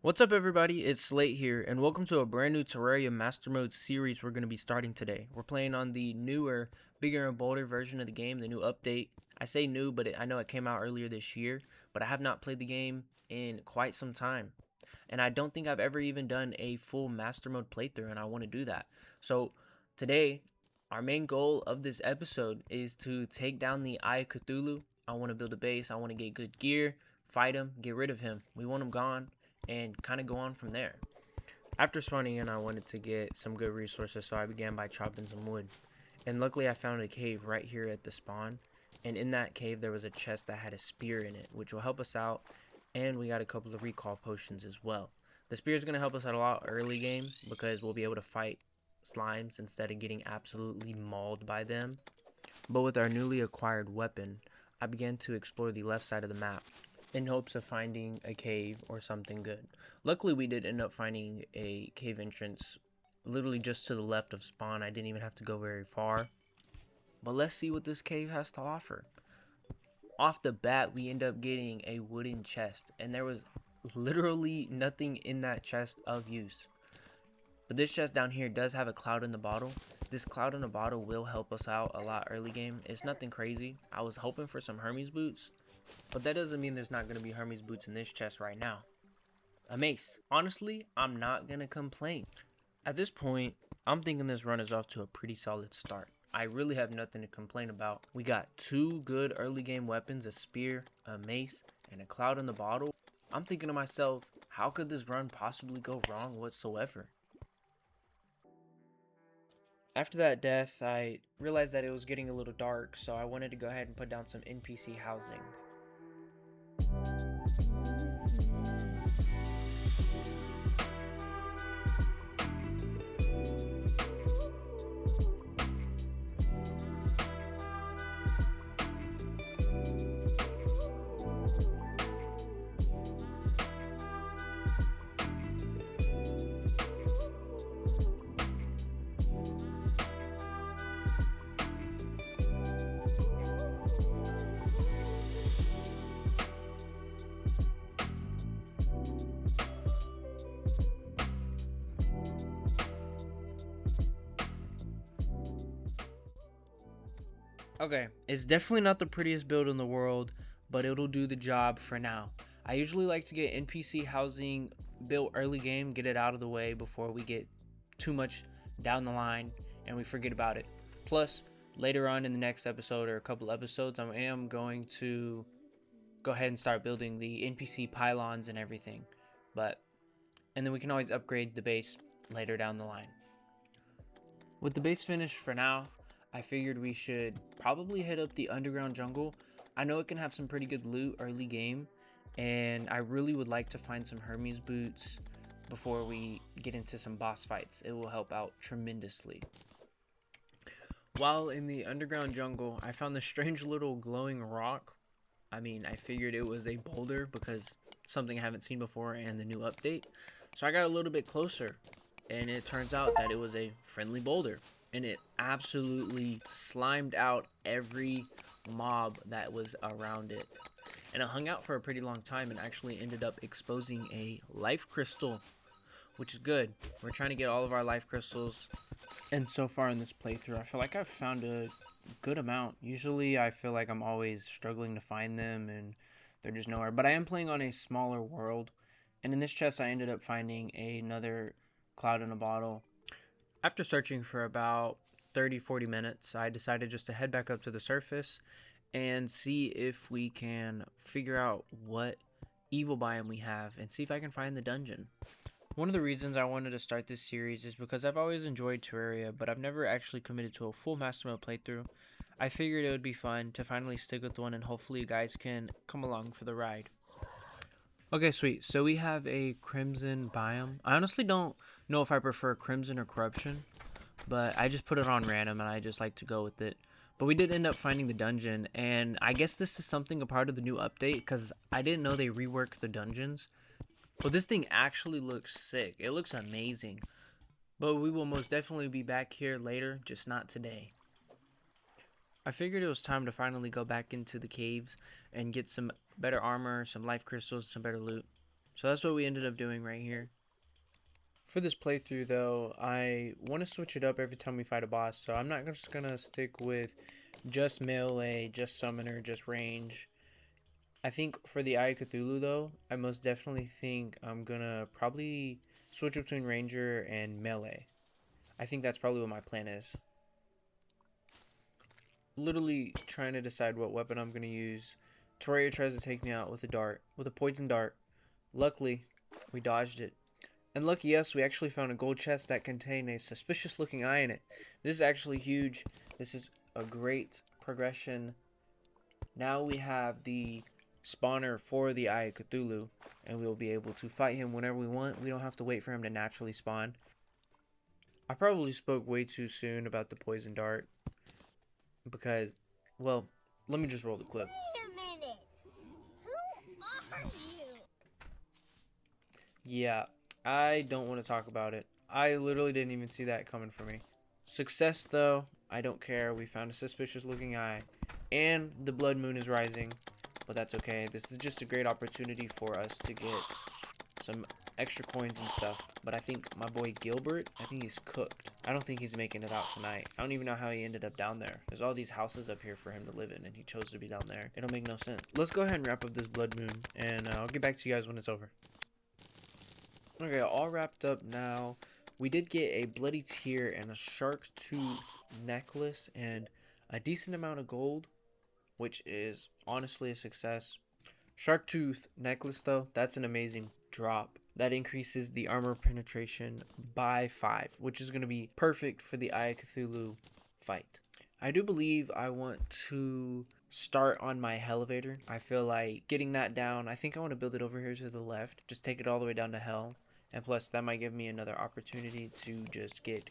What's up, everybody? It's Slate here, and welcome to a brand new Terraria Master Mode series we're going to be starting today. We're playing on the newer, bigger, and bolder version of the game, the new update. I say new, but I know it came out earlier this year, but I have not played the game in quite some time. And I don't think I've ever even done a full Master Mode playthrough, and I want to do that. So today, our main goal of this episode is to take down the Eye of Cthulhu. I want to build a base. I want to get good gear, fight him, get rid of him. We want him gone, and kind of go on from there. After spawning in, I wanted to get some good resources, so I began by chopping some wood. And luckily I found a cave right here at the spawn, and in that cave there was a chest that had a spear in it, which will help us out, and we got a couple of recall potions as well. The spear is going to help us out a lot early game, because we'll be able to fight slimes instead of getting absolutely mauled by them. But with our newly acquired weapon, I began to explore the left side of the map, in hopes of finding a cave or something good. Luckily, we did end up finding a cave entrance literally just to the left of spawn. I didn't even have to go very far. But let's see what this cave has to offer. Off the bat, we end up getting a wooden chest, and there was literally nothing in that chest of use. But this chest down here does have a cloud in the bottle. This cloud in the bottle will help us out a lot early game. It's nothing crazy. I was hoping for some Hermes boots, but that doesn't mean there's not going to be Hermes boots in this chest right now. A mace. Honestly, I'm not going to complain. At this point, I'm thinking this run is off to a pretty solid start. I really have nothing to complain about. We got two good early game weapons, a spear, a mace, and a cloud in the bottle. I'm thinking to myself, how could this run possibly go wrong whatsoever? After that death, I realized that it was getting a little dark, so I wanted to go ahead and put down some NPC housing. Okay, it's definitely not the prettiest build in the world, but it'll do the job for now. I usually like to get NPC housing built early game, get it out of the way before we get too much down the line and we forget about it. Plus, later on in the next episode or a couple episodes, I am going to go ahead and start building the NPC pylons and everything. And then we can always upgrade the base later down the line. With the base finished for now, I figured we should probably hit up the underground jungle. I know it can have some pretty good loot early game, and I really would like to find some Hermes boots before we get into some boss fights. It will help out tremendously. While in the underground jungle, I found this strange little glowing rock. I figured it was a boulder because something I haven't seen before and the new update. So I got a little bit closer, and it turns out that it was a friendly boulder. And it absolutely slimed out every mob that was around it. And it hung out for a pretty long time and actually ended up exposing a life crystal, which is good. We're trying to get all of our life crystals. And so far in this playthrough, I feel like I've found a good amount. Usually I feel like I'm always struggling to find them and they're just nowhere. But I am playing on a smaller world. And in this chest, I ended up finding another cloud in a bottle. After searching for about 30-40 minutes, I decided just to head back up to the surface and see if we can figure out what evil biome we have and see if I can find the dungeon. One of the reasons I wanted to start this series is because I've always enjoyed Terraria, but I've never actually committed to a full Master Mode playthrough. I figured it would be fun to finally stick with one, and hopefully you guys can come along for the ride. Okay, sweet. So we have a crimson biome. I honestly don't know if I prefer crimson or corruption, but I just put it on random and I just like to go with it. But we did end up finding the dungeon, and I guess this is something a part of the new update because I didn't know they reworked the dungeons. But this thing actually looks sick. It looks amazing. But we will most definitely be back here later, just not today. I figured it was time to finally go back into the caves and get some better armor, some life crystals, some better loot. So that's what we ended up doing right here. For this playthrough though, I want to switch it up every time we fight a boss, so I'm not just gonna stick with just melee, just summoner, just range. I think for the Eye of Cthulhu though, I most definitely think I'm gonna probably switch between ranger and melee. I think that's probably what my plan is. Literally trying to decide what weapon I'm gonna use. Terraria tries to take me out with a dart, with a poison dart. Luckily, we dodged it. And lucky us, we actually found a gold chest that contained a suspicious looking eye in it. This is actually huge. This is a great progression. Now we have the spawner for the Eye of Cthulhu, and we'll be able to fight him whenever we want. We don't have to wait for him to naturally spawn. I probably spoke way too soon about the poison dart because, well, let me just roll the clip. Wait a minute. Who are you? Yeah, I don't want to talk about it. I literally didn't even see that coming for me. Success though, I don't care. We found a suspicious looking eye, and the blood moon is rising, but that's okay. This is just a great opportunity for us to get some extra coins and stuff. But I think my boy Gilbert, I think he's cooked. I don't think he's making it out tonight. I don't even know how he ended up down there. There's all these houses up here for him to live in, and he chose to be down there. It'll make no sense. Let's go ahead and wrap up this blood moon, and I'll get back to you guys when it's over. Okay, all wrapped up now. We did get a bloody tear and a shark tooth necklace and a decent amount of gold, which is honestly a success. Shark tooth necklace though, that's an amazing drop. That increases the armor penetration by 5, which is going to be perfect for the Eye of Cthulhu fight. I do believe I want to start on my elevator. I feel like getting that down, I think I want to build it over here to the left. Just take it all the way down to hell. And plus, that might give me another opportunity to just get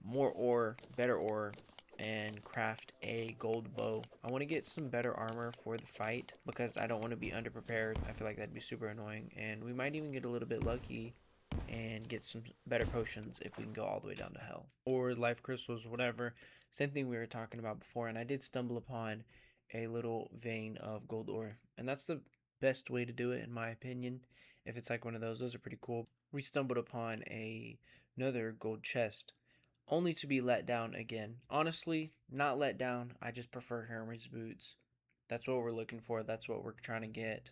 more ore, better ore, and craft a gold bow. I want to get some better armor for the fight because I don't want to be underprepared. I feel like that'd be super annoying. And we might even get a little bit lucky and get some better potions if we can go all the way down to hell. Or life crystals, whatever. Same thing we were talking about before. And I did stumble upon a little vein of gold ore. And that's the best way to do it in my opinion. If it's like one of those are pretty cool. We stumbled upon another gold chest, only to be let down again. Honestly, not let down. I just prefer Hermes boots. That's what we're looking for. That's what we're trying to get.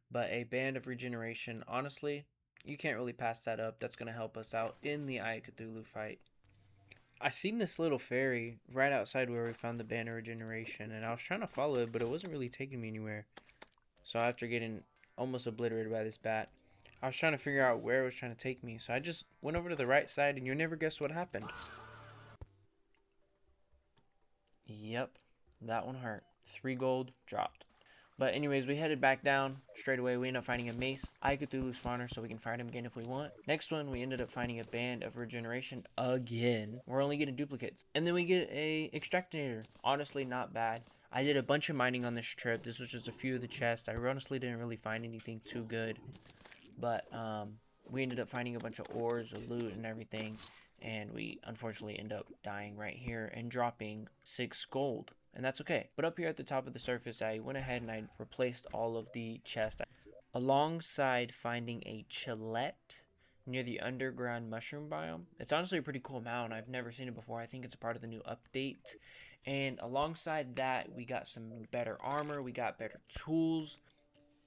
But a band of regeneration, honestly, you can't really pass that up. That's going to help us out in the Eye of Cthulhu fight. I seen this little fairy right outside where we found the band of regeneration, and I was trying to follow it, but it wasn't really taking me anywhere. So after getting almost obliterated by this bat, I was trying to figure out where it was trying to take me. So I just went over to the right side, and you'll never guess what happened. Yep, that one hurt. 3 gold dropped. But anyways, we headed back down straight away. We ended up finding a mace, Eye of Cthulhu spawner, so we can fight him again if we want. Next one, we ended up finding a band of regeneration again. We're only getting duplicates. And then we get a extractinator. Honestly, not bad. I did a bunch of mining on this trip. This was just a few of the chests. I honestly didn't really find anything too good. But we ended up finding a bunch of ores, of loot, and everything. And we unfortunately end up dying right here and dropping 6 gold. And that's okay. But up here at the top of the surface, I went ahead and I replaced all of the chests alongside finding a chillette near the underground mushroom biome. It's honestly a pretty cool mound. I've never seen it before. I think it's a part of the new update. And alongside that, we got some better armor, we got better tools,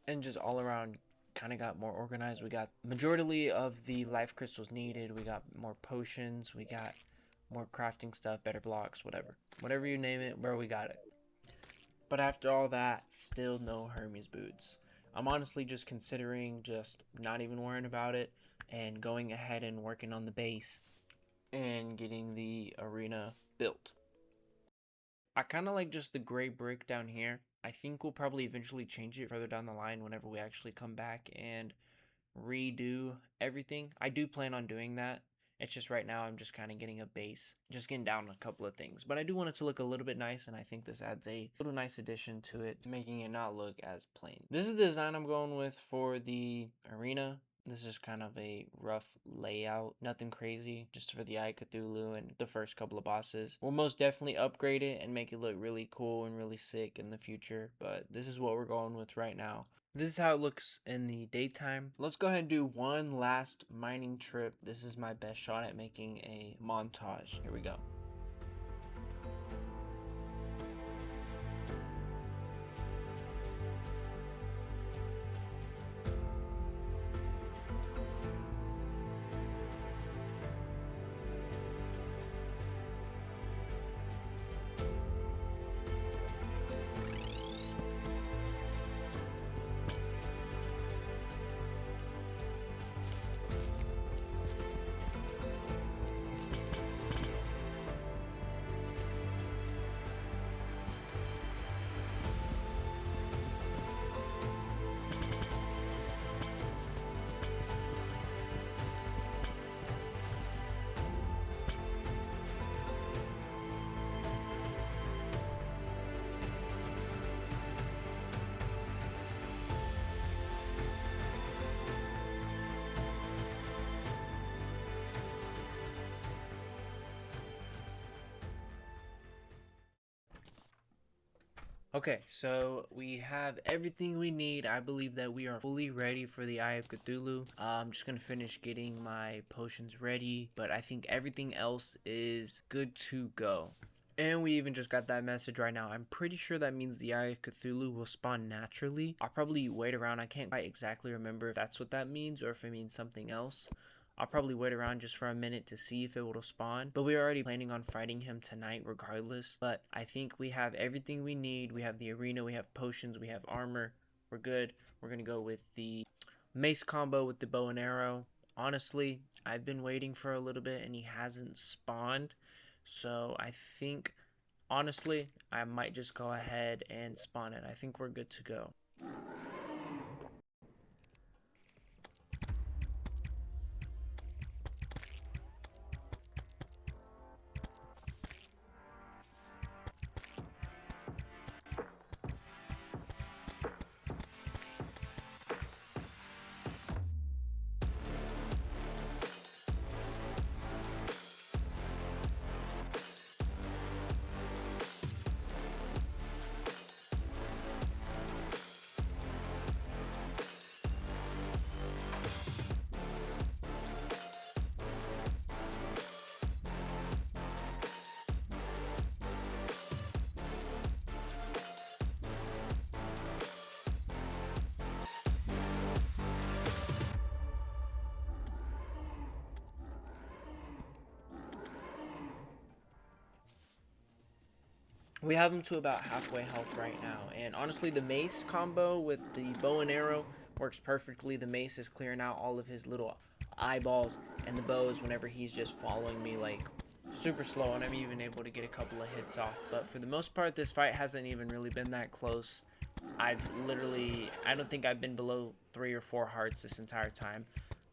and just all around kind of got more organized. We got majority of the life crystals needed. We got more potions. We got more crafting stuff, better blocks, whatever you name it, bro, we got it. But after all that, still no Hermes boots. I'm honestly just considering just not even worrying about it and going ahead and working on the base and getting the arena built. I kind of like just the gray brick down here. I think we'll probably eventually change it further down the line whenever we actually come back and redo everything. I do plan on doing that. It's just right now I'm just kind of getting a base, just getting down a couple of things. But I do want it to look a little bit nice, and I think this adds a little nice addition to it, making it not look as plain. This is the design I'm going with for the arena. This is kind of a rough layout, nothing crazy, just for the Eye of Cthulhu and the first couple of bosses. We'll most definitely upgrade it and make it look really cool and really sick in the future, but this is what we're going with right now. This is how it looks in the daytime. Let's go ahead and do one last mining trip. This is my best shot at making a montage. Here we go. Okay, so we have everything we need. I believe that we are fully ready for the Eye of Cthulhu. I'm just gonna finish getting my potions ready, but I think everything else is good to go. And we even just got that message right now. I'm pretty sure that means the Eye of Cthulhu will spawn naturally. I'll probably wait around. I can't quite exactly remember if that's what that means or if it means something else. I'll probably wait around just for a minute to see if it will spawn. But we're already planning on fighting him tonight regardless. But I think we have everything we need. We have the arena, we have potions, we have armor. We're good. We're going to go with the mace combo with the bow and arrow. Honestly, I've been waiting for a little bit and he hasn't spawned. So I think, honestly, I might just go ahead and spawn it. I think we're good to go. We have him to about halfway health right now, and honestly the mace combo with the bow and arrow works perfectly. The mace is clearing out all of his little eyeballs, and the bow is whenever he's just following me like super slow, and I'm even able to get a couple of hits off. But for the most part, this fight hasn't even really been that close. I don't think I've been below 3 or 4 hearts this entire time.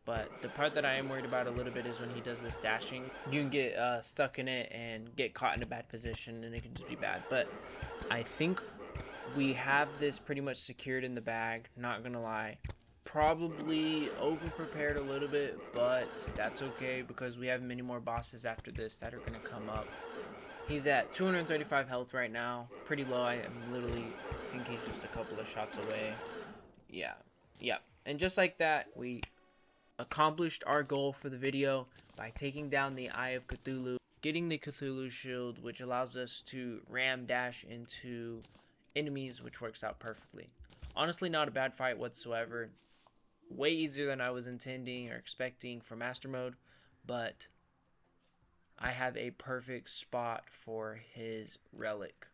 But the part that I am worried about a little bit is when he does this dashing. You can get stuck in it and get caught in a bad position, and it can just be bad. But I think we have this pretty much secured in the bag, not gonna lie. Probably over-prepared a little bit, but that's okay because we have many more bosses after this that are gonna come up. He's at 235 health right now. Pretty low. I literally think he's just a couple of shots away. Yeah. And just like that, we accomplished our goal for the video by taking down the Eye of Cthulhu, getting the Cthulhu shield, which allows us to ram dash into enemies, which works out perfectly. Honestly, not a bad fight whatsoever. Way easier than I was intending or expecting for Master Mode, but I have a perfect spot for his relic.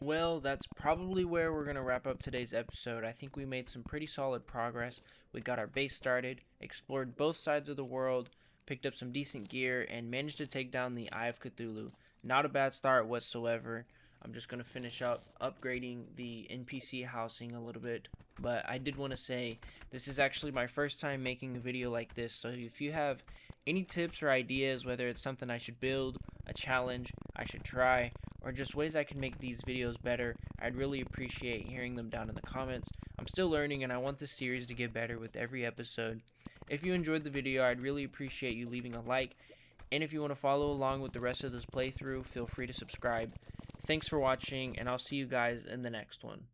Well, that's probably where we're going to wrap up today's episode. I think we made some pretty solid progress. We got our base started, explored both sides of the world, picked up some decent gear, and managed to take down the Eye of Cthulhu. Not a bad start whatsoever. I'm just going to finish up upgrading the NPC housing a little bit. But I did want to say, this is actually my first time making a video like this. So if you have any tips or ideas, whether it's something I should build, a challenge I should try, or just ways I can make these videos better, I'd really appreciate hearing them down in the comments. I'm still learning and I want this series to get better with every episode. If you enjoyed the video, I'd really appreciate you leaving a like, and if you want to follow along with the rest of this playthrough, feel free to subscribe. Thanks for watching, and I'll see you guys in the next one.